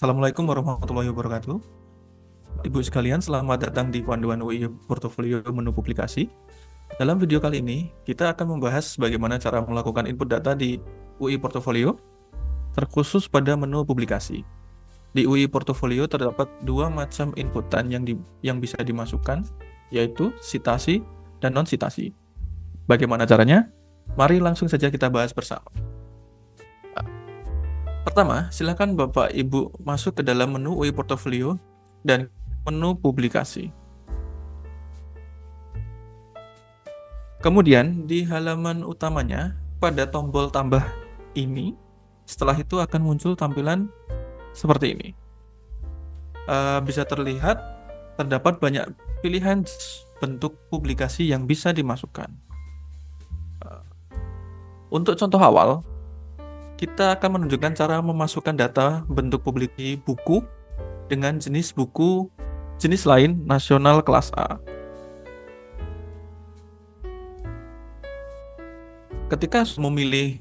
Assalamualaikum warahmatullahi wabarakatuh. Ibu sekalian, selamat datang di Panduan UI Portofolio Menu Publikasi. Dalam video kali ini, kita akan membahas bagaimana cara melakukan input data di UI Portofolio, terkhusus pada menu publikasi. Di UI Portofolio terdapat dua macam inputan yang bisa dimasukkan, yaitu citasi dan non-citasi. Bagaimana caranya? Mari langsung saja kita bahas bersama. Pertama, silakan Bapak Ibu masuk ke dalam menu UI Portofolio dan menu publikasi. Kemudian di halaman utamanya, pada tombol tambah ini, setelah itu akan muncul tampilan seperti ini. Bisa terlihat terdapat banyak pilihan bentuk publikasi yang bisa dimasukkan. Untuk contoh awal, kita akan menunjukkan cara memasukkan data bentuk publikasi buku dengan jenis buku jenis lain nasional kelas A. Ketika memilih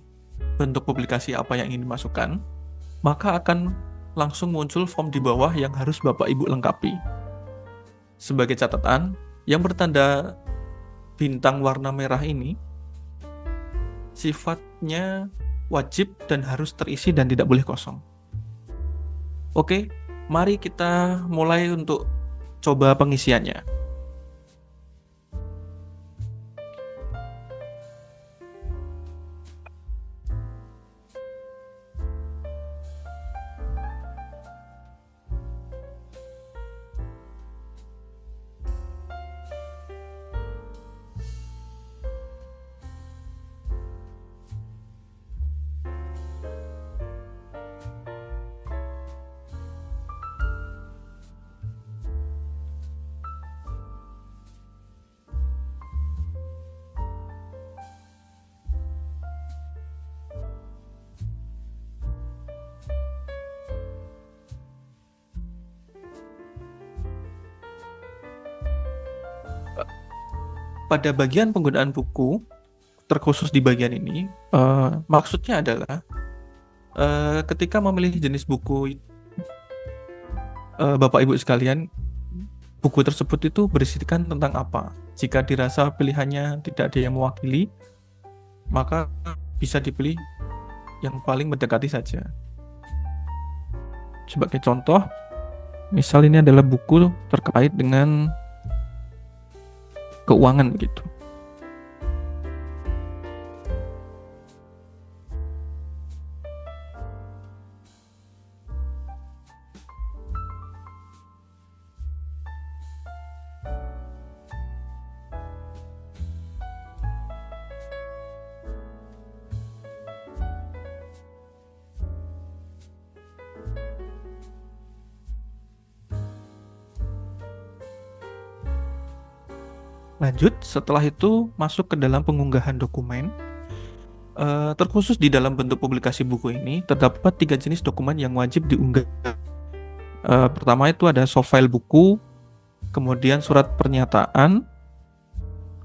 bentuk publikasi apa yang ingin dimasukkan, maka akan langsung muncul form di bawah yang harus Bapak Ibu lengkapi. Sebagai catatan, yang bertanda bintang warna merah ini sifatnya wajib dan harus terisi dan tidak boleh kosong. Oke, mari kita mulai untuk coba pengisiannya. Pada bagian penggunaan buku, terkhusus di bagian ini, maksudnya adalah ketika memilih jenis buku, Bapak Ibu sekalian, buku tersebut itu berisikan tentang apa. Jika dirasa pilihannya tidak ada yang mewakili, maka bisa dipilih yang paling mendekati saja. Sebagai contoh, misal ini adalah buku terkait dengan keuangan begitu. Lanjut, setelah itu masuk ke dalam pengunggahan dokumen. Terkhusus di dalam bentuk publikasi buku ini, terdapat 3 jenis dokumen yang wajib diunggah. Pertama itu ada soft file buku, kemudian surat pernyataan,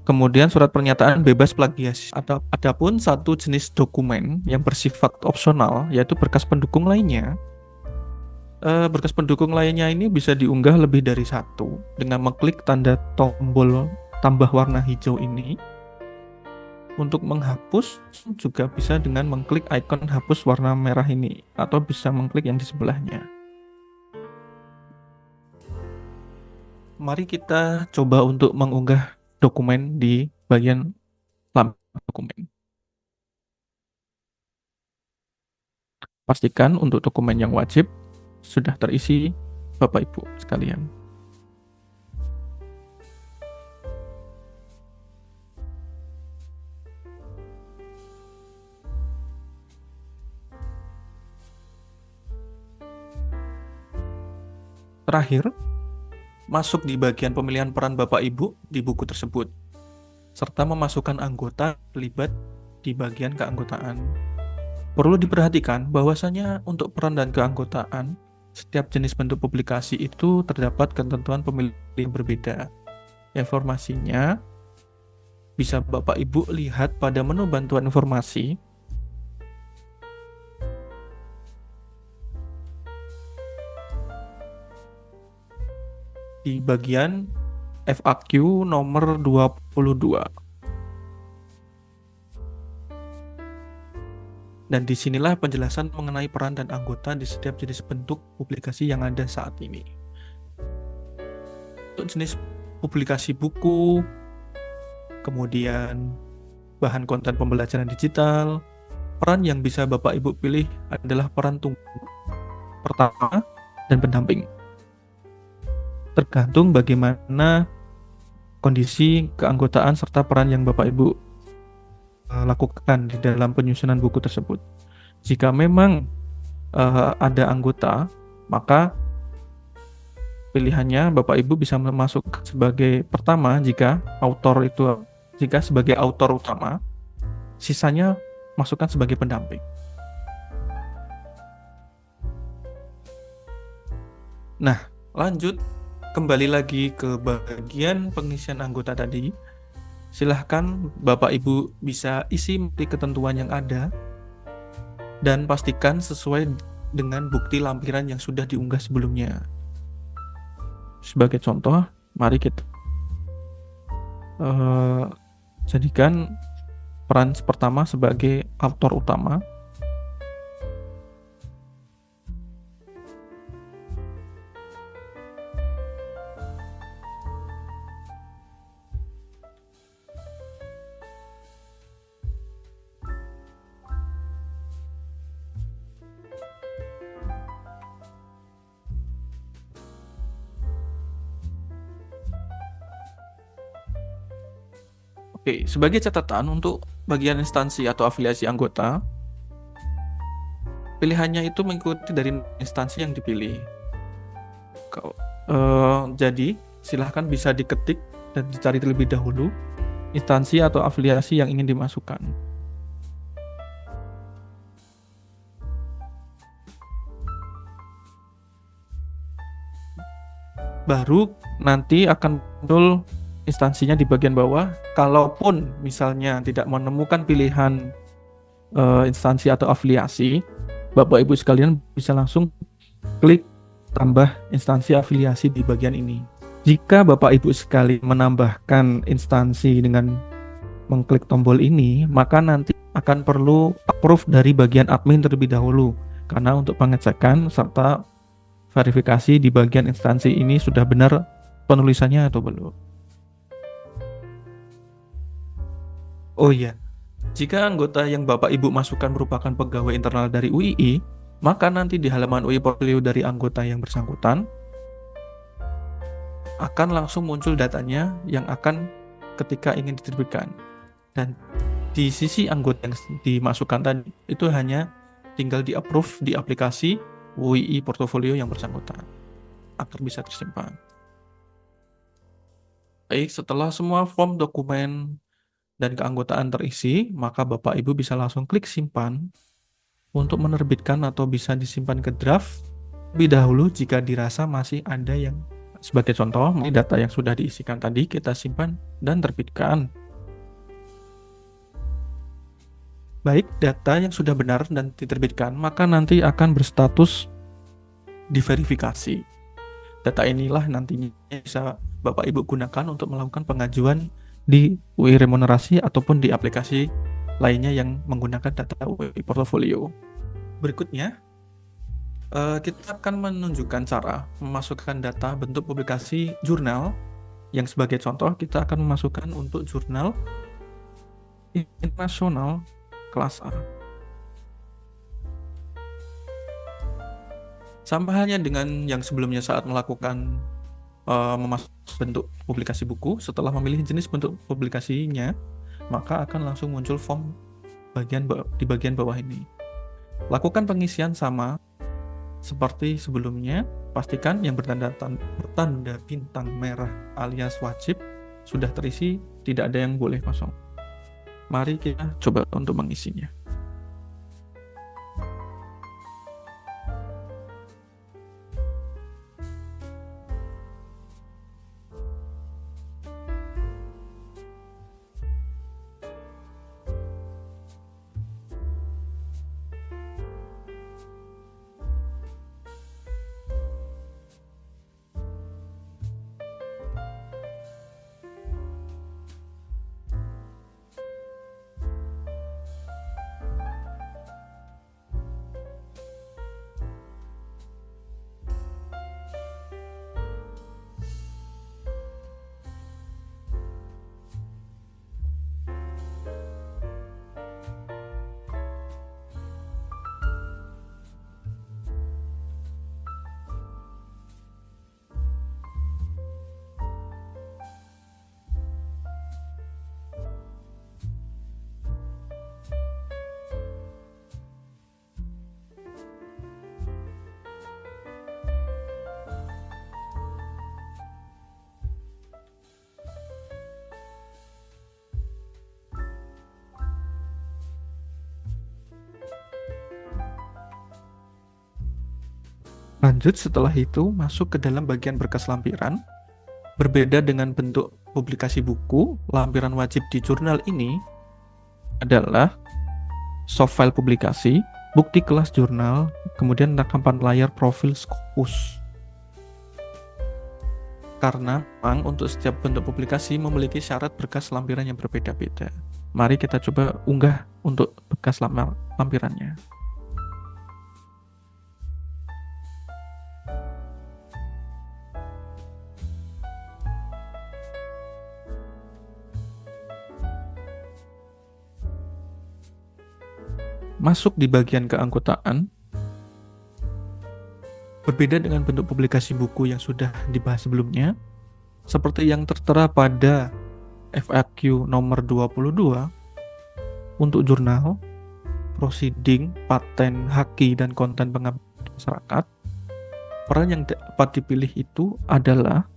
kemudian surat pernyataan bebas plagiasi. Adapun satu jenis dokumen yang bersifat opsional, yaitu berkas pendukung lainnya. Berkas pendukung lainnya ini bisa diunggah lebih dari satu dengan mengklik tanda tombol tambah warna hijau ini. Untuk menghapus juga bisa dengan mengklik icon hapus warna merah ini, atau bisa mengklik yang di sebelahnya. Mari kita coba untuk mengunggah dokumen di bagian lampu dokumen. Pastikan untuk dokumen yang wajib sudah terisi Bapak Ibu sekalian. Terakhir, masuk di bagian pemilihan peran Bapak Ibu di buku tersebut, serta memasukkan anggota terlibat di bagian keanggotaan. Perlu diperhatikan bahwasanya untuk peran dan keanggotaan, setiap jenis bentuk publikasi itu terdapat ketentuan pemilihan yang berbeda. Informasinya bisa Bapak Ibu lihat pada menu bantuan informasi. di bagian FAQ nomor 22. Dan disinilah penjelasan mengenai peran dan anggota di setiap jenis bentuk publikasi yang ada saat ini. Untuk jenis publikasi buku, kemudian bahan konten pembelajaran digital, peran yang bisa Bapak Ibu pilih adalah peran tunggal, pertama, dan pendamping. Tergantung bagaimana kondisi keanggotaan serta peran yang Bapak Ibu lakukan di dalam penyusunan buku tersebut. Jika memang ada anggota, maka pilihannya Bapak Ibu bisa memasukkan sebagai pertama jika sebagai autor utama, sisanya masukkan sebagai pendamping. Nah, lanjut kembali lagi ke bagian pengisian anggota tadi. Silahkan Bapak Ibu bisa isi ketentuan yang ada dan pastikan sesuai dengan bukti lampiran yang sudah diunggah sebelumnya. Sebagai contoh, mari kita jadikan peran pertama sebagai autor utama. Oke, sebagai catatan untuk bagian instansi atau afiliasi anggota, pilihannya itu mengikuti dari instansi yang dipilih. Jadi, silahkan bisa diketik dan dicari terlebih dahulu instansi atau afiliasi yang ingin dimasukkan. Baru nanti akan muncul instansinya di bagian bawah. Kalaupun misalnya tidak menemukan pilihan instansi atau afiliasi, Bapak Ibu sekalian bisa langsung klik tambah instansi afiliasi di bagian ini. Jika Bapak Ibu sekali menambahkan instansi dengan mengklik tombol ini, maka nanti akan perlu approve dari bagian admin terlebih dahulu, karena untuk pengecekan serta verifikasi di bagian instansi ini sudah benar penulisannya atau belum. Oh iya, jika anggota yang Bapak Ibu masukkan merupakan pegawai internal dari UII, maka nanti di halaman UI portfolio dari anggota yang bersangkutan akan langsung muncul datanya yang akan ketika ingin diterbitkan. Dan di sisi anggota yang dimasukkan tadi, itu hanya tinggal di-approve di aplikasi UII portfolio yang bersangkutan agar bisa tersimpan. Baik, setelah semua form dokumen dan keanggotaan terisi, maka Bapak Ibu bisa langsung klik simpan untuk menerbitkan atau bisa disimpan ke draft lebih dahulu jika dirasa masih ada yang, sebagai contoh, data yang sudah diisikan tadi kita simpan dan terbitkan. Baik, data yang sudah benar dan diterbitkan, maka nanti akan berstatus diverifikasi. Data inilah nantinya bisa Bapak Ibu gunakan untuk melakukan pengajuan di UI remunerasi ataupun di aplikasi lainnya yang menggunakan data UI portfolio. Berikutnya, kita akan menunjukkan cara memasukkan data bentuk publikasi jurnal, yang sebagai contoh kita akan memasukkan untuk jurnal internasional kelas A. Sama halnya dengan yang sebelumnya saat melakukan memasuk bentuk publikasi buku, setelah memilih jenis bentuk publikasinya, maka akan langsung muncul form di bagian bawah ini. Lakukan pengisian sama seperti sebelumnya. Pastikan yang bertanda bintang merah alias wajib sudah terisi, tidak ada yang boleh kosong. Mari kita coba untuk mengisinya. Lanjut setelah itu masuk ke dalam bagian berkas lampiran. Berbeda dengan bentuk publikasi buku, lampiran wajib di jurnal ini adalah soft file publikasi, bukti kelas jurnal, kemudian rekaman layar profil Scopus. Karena memang untuk setiap bentuk publikasi memiliki syarat berkas lampiran yang berbeda-beda. Mari kita coba unggah untuk bekas lampirannya. Masuk di bagian keanggotaan. Berbeda dengan bentuk publikasi buku yang sudah dibahas sebelumnya, seperti yang tertera pada FAQ nomor 22, untuk jurnal, proceeding, paten, haki, dan konten pengabdian masyarakat, peran yang dapat dipilih itu adalah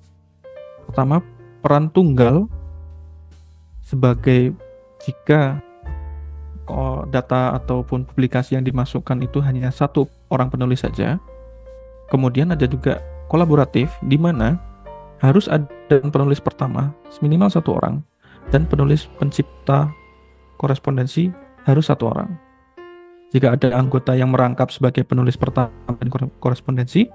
pertama, peran tunggal sebagai jika data ataupun publikasi yang dimasukkan itu hanya satu orang penulis saja. Kemudian ada juga kolaboratif, di mana harus ada penulis pertama minimal satu orang dan penulis pencipta korespondensi harus satu orang. Jika ada anggota yang merangkap sebagai penulis pertama dan korespondensi,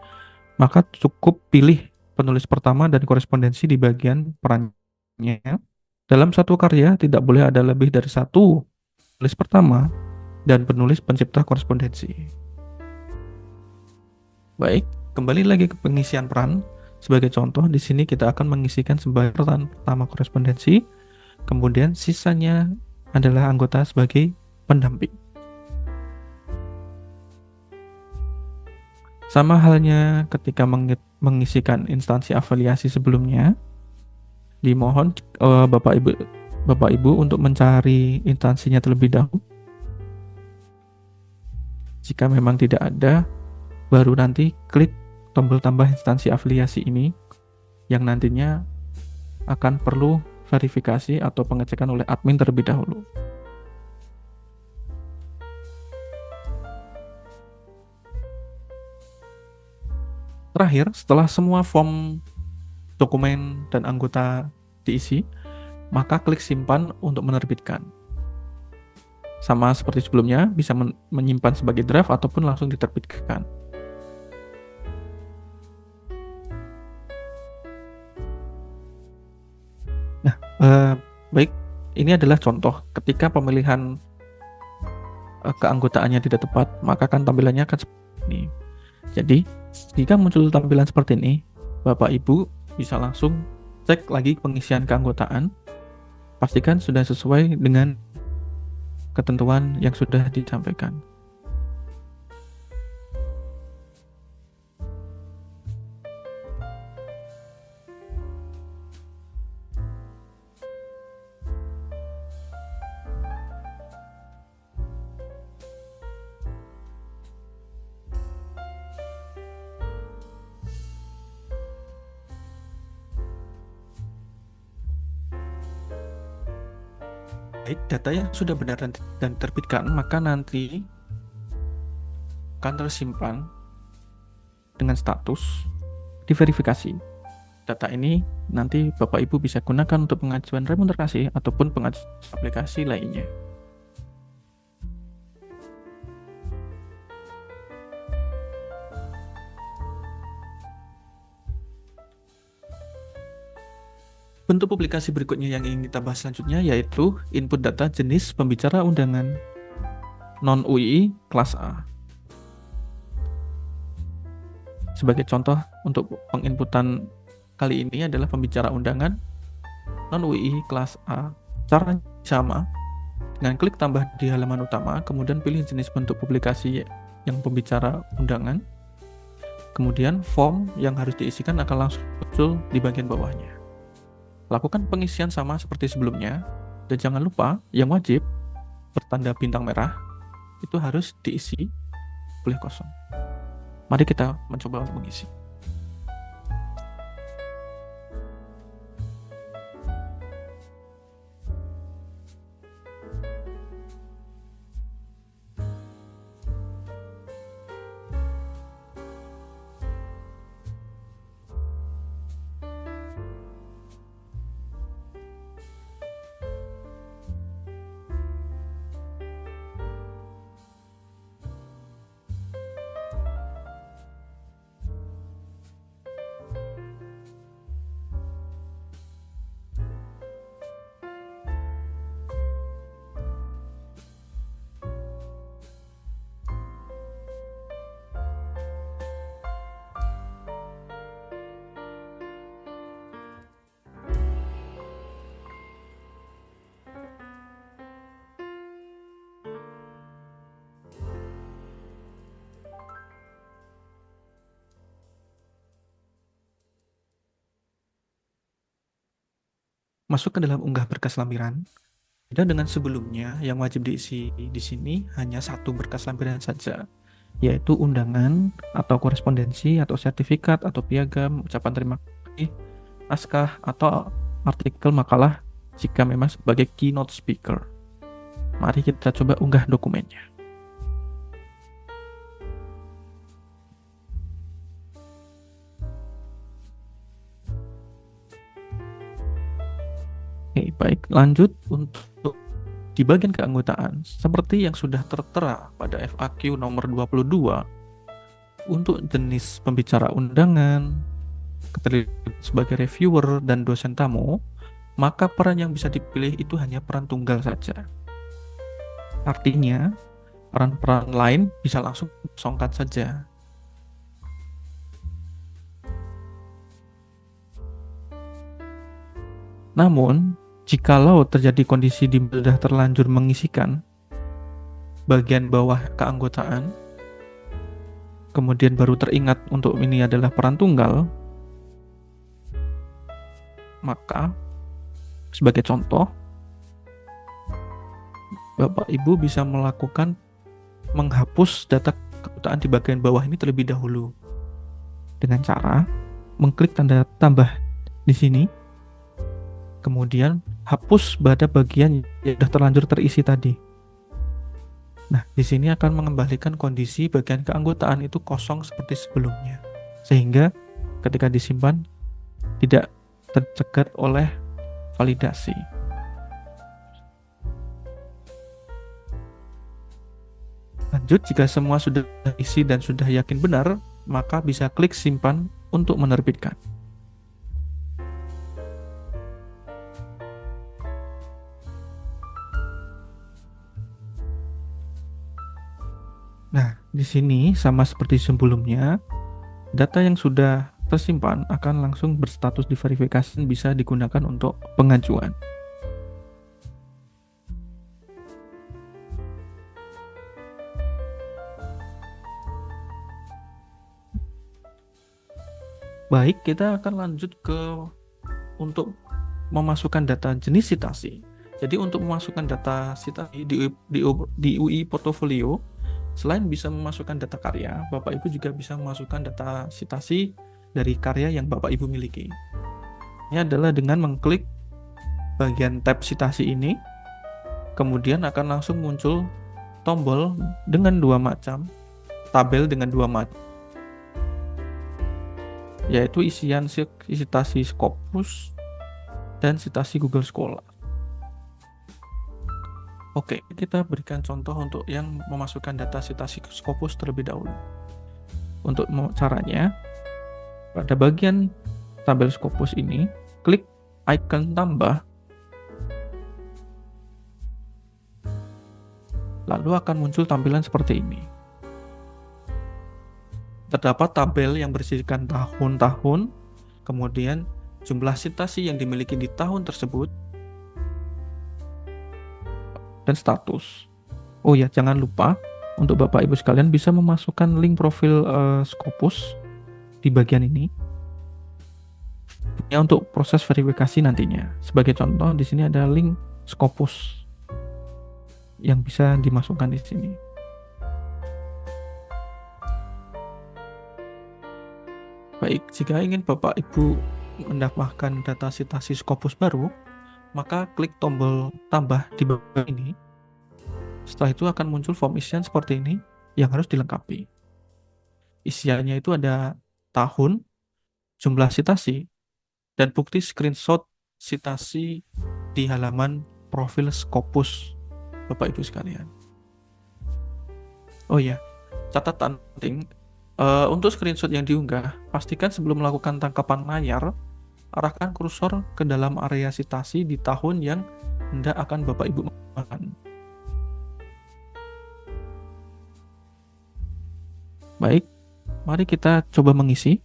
maka cukup pilih penulis pertama dan korespondensi di bagian perannya. Dalam satu karya tidak boleh ada lebih dari satu penulis pertama dan penulis pencipta korespondensi. Baik, kembali lagi ke pengisian peran. Sebagai contoh, di sini kita akan mengisikan sebagai peran pertama korespondensi, kemudian sisanya adalah anggota sebagai pendamping. Sama halnya ketika mengisikan instansi afiliasi sebelumnya, dimohon Bapak Ibu untuk mencari instansinya terlebih dahulu. Jika memang tidak ada, baru nanti klik tombol tambah instansi afiliasi ini yang nantinya akan perlu verifikasi atau pengecekan oleh admin terlebih dahulu. Terakhir, setelah semua form dokumen dan anggota diisi, maka klik simpan untuk menerbitkan. Sama seperti sebelumnya, bisa menyimpan sebagai draft ataupun langsung diterbitkan. Nah, baik, ini adalah contoh ketika pemilihan keanggotaannya tidak tepat, maka kan tampilannya akan seperti ini. Jadi, jika muncul tampilan seperti ini, Bapak Ibu bisa langsung cek lagi pengisian keanggotaan. Pastikan sudah sesuai dengan ketentuan yang sudah disampaikan. Baik, data yang sudah benar dan diterbitkan, maka nanti akan tersimpan dengan status diverifikasi. Data ini nanti Bapak Ibu bisa gunakan untuk pengajuan remunerasi ataupun pengajuan aplikasi lainnya. Bentuk publikasi berikutnya yang ingin kita bahas selanjutnya yaitu input data jenis pembicara undangan non-UII kelas A. Sebagai contoh untuk penginputan kali ini adalah pembicara undangan non-UII kelas A. Caranya sama, dengan klik tambah di halaman utama, kemudian pilih jenis bentuk publikasi yang pembicara undangan, kemudian form yang harus diisikan akan langsung muncul di bagian bawahnya. Lakukan pengisian sama seperti sebelumnya, dan jangan lupa yang wajib bertanda bintang merah itu harus diisi boleh kosong. Mari kita mencoba untuk mengisi. masuk ke dalam unggah berkas lampiran. Beda dengan sebelumnya, yang wajib diisi di sini hanya satu berkas lampiran saja, yaitu undangan atau korespondensi atau sertifikat atau piagam, ucapan terima kasih, naskah atau artikel makalah jika memang sebagai keynote speaker. Mari kita coba unggah dokumennya. Oke, baik. Lanjut untuk di bagian keanggotaan, seperti yang sudah tertera pada FAQ nomor 22, untuk jenis pembicara undangan, keterlibatan sebagai reviewer, dan dosen tamu, maka peran yang bisa dipilih itu hanya peran tunggal saja. Artinya, peran-peran lain bisa langsung disongkat saja. Namun, jikalau terjadi kondisi di mana sudah terlanjur mengisikan bagian bawah keanggotaan, kemudian baru teringat untuk ini adalah peran tunggal, maka sebagai contoh, Bapak Ibu bisa melakukan menghapus data keanggotaan di bagian bawah ini terlebih dahulu dengan cara mengklik tanda tambah di sini, kemudian hapus pada bagian yang sudah terlanjur terisi tadi. Nah, di sini akan mengembalikan kondisi bagian keanggotaan itu kosong seperti sebelumnya, sehingga ketika disimpan tidak tercegat oleh validasi. Lanjut, jika semua sudah isi dan sudah yakin benar, maka bisa klik simpan untuk menerbitkan. Nah, di sini sama seperti sebelumnya, data yang sudah tersimpan akan langsung berstatus diverifikasi dan bisa digunakan untuk pengajuan. Baik, kita akan lanjut ke untuk memasukkan data jenis citasi. Jadi untuk memasukkan data citasi di UI Portofolio, selain bisa memasukkan data karya, Bapak Ibu juga bisa memasukkan data citasi dari karya yang Bapak Ibu miliki. Ini adalah dengan mengklik bagian tab citasi ini, kemudian akan langsung muncul tombol dengan dua macam, tabel dengan dua macam, yaitu isian citasi Scopus dan citasi Google Scholar. Oke, kita berikan contoh untuk yang memasukkan data citasi Scopus terlebih dahulu. Untuk caranya, pada bagian tabel Scopus ini, klik icon tambah, lalu akan muncul tampilan seperti ini. Terdapat tabel yang berisikan tahun-tahun, kemudian jumlah citasi yang dimiliki di tahun tersebut, dan status. Oh ya, jangan lupa untuk Bapak Ibu sekalian bisa memasukkan link profil Scopus di bagian ini ya, untuk proses verifikasi nantinya. Sebagai contoh, di sini ada link Scopus yang bisa dimasukkan di sini. Baik, jika ingin Bapak Ibu mendapatkan data citasi Scopus baru, maka klik tombol tambah di bawah ini. Setelah itu akan muncul form isian seperti ini yang harus dilengkapi. Isiannya itu ada tahun, jumlah citasi, dan bukti screenshot citasi di halaman profil Scopus Bapak Ibu sekalian. Oh ya, catatan penting, untuk screenshot yang diunggah, pastikan sebelum melakukan tangkapan layar, arahkan kursor ke dalam area citasi di tahun yang hendak akan Bapak Ibu masukkan. Baik, mari kita coba mengisi.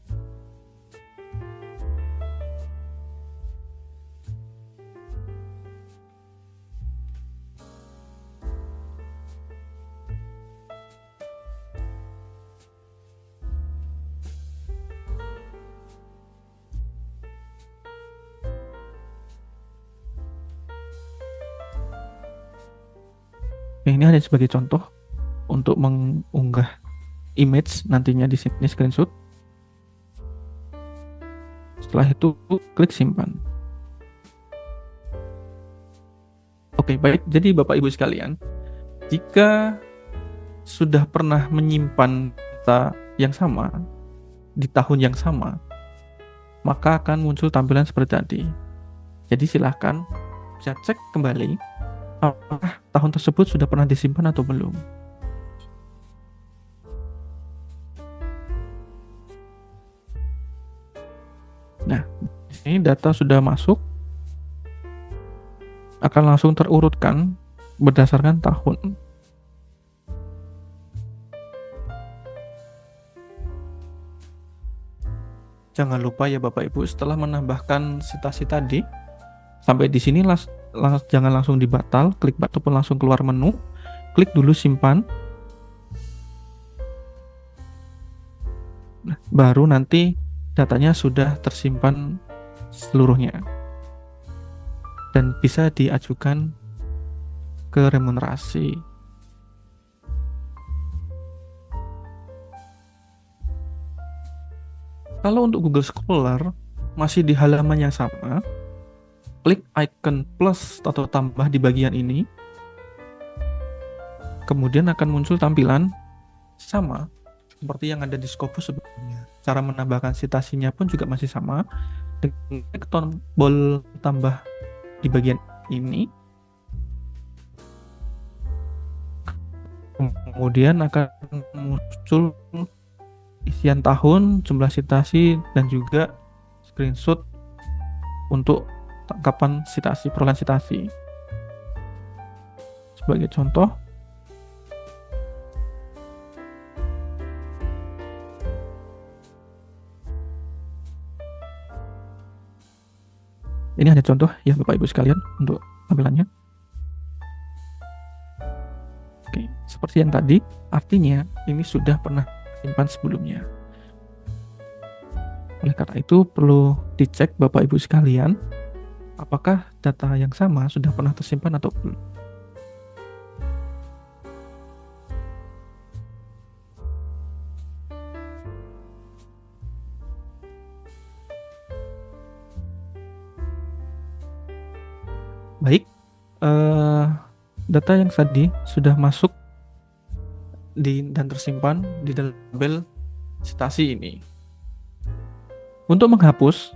Oke, ini hanya sebagai contoh untuk mengunggah image nantinya di sini screenshot. Setelah itu klik simpan. Oke, baik. Jadi Bapak Ibu sekalian, jika sudah pernah menyimpan data yang sama di tahun yang sama, maka akan muncul tampilan seperti tadi. Jadi silahkan bisa cek kembali apakah tahun tersebut sudah pernah disimpan atau belum. Nah, ini data sudah masuk, akan langsung terurutkan berdasarkan tahun. Jangan lupa ya Bapak Ibu, setelah menambahkan citasi tadi, sampai di sini jangan langsung dibatal, klik ataupun langsung keluar menu, klik dulu simpan. Nah, baru nanti datanya sudah tersimpan seluruhnya dan bisa diajukan ke remunerasi. Kalau untuk Google Scholar masih di halaman yang sama, klik icon plus atau tambah di bagian ini, kemudian akan muncul tampilan sama seperti yang ada di Scopus sebelumnya. Cara menambahkan citasinya pun juga masih sama, dengan klik tombol tambah di bagian ini, kemudian akan muncul isian tahun, jumlah citasi, dan juga screenshot untuk tangkapan citasi, perolehan citasi. Sebagai contoh, ini hanya contoh ya Bapak Ibu sekalian untuk tampilannya. Oke, seperti yang tadi, artinya ini sudah pernah simpan sebelumnya. Oleh karena itu perlu dicek Bapak Ibu sekalian, apakah data yang sama sudah pernah tersimpan atau belum. Baik, data yang tadi sudah masuk dan tersimpan di dalam tabel citasi ini. Untuk menghapus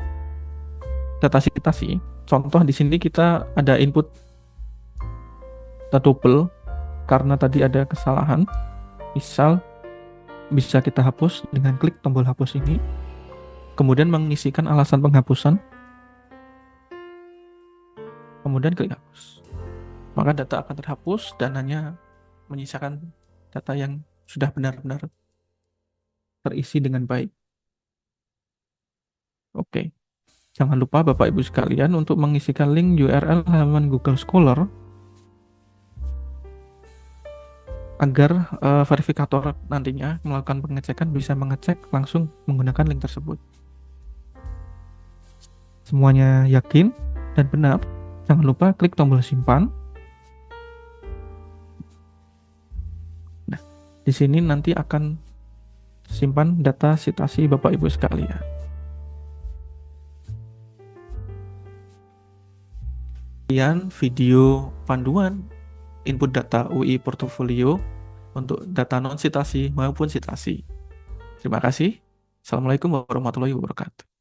data citasi, contoh di sini kita ada input data tuple karena tadi ada kesalahan. Misal bisa kita hapus dengan klik tombol hapus ini, kemudian mengisikan alasan penghapusan, kemudian klik hapus. Maka data akan terhapus dan hanya menyisakan data yang sudah benar-benar terisi dengan baik. Oke, jangan lupa Bapak Ibu sekalian untuk mengisikan link URL halaman Google Scholar agar verifikator nantinya melakukan pengecekan bisa mengecek langsung menggunakan link tersebut. Semuanya yakin dan benar, jangan lupa klik tombol simpan. Nah, di sini nanti akan simpan data citasi Bapak Ibu sekalian. Kemudian video panduan input data UI Portfolio untuk data non citasi maupun citasi. Terima kasih. Assalamualaikum warahmatullahi wabarakatuh.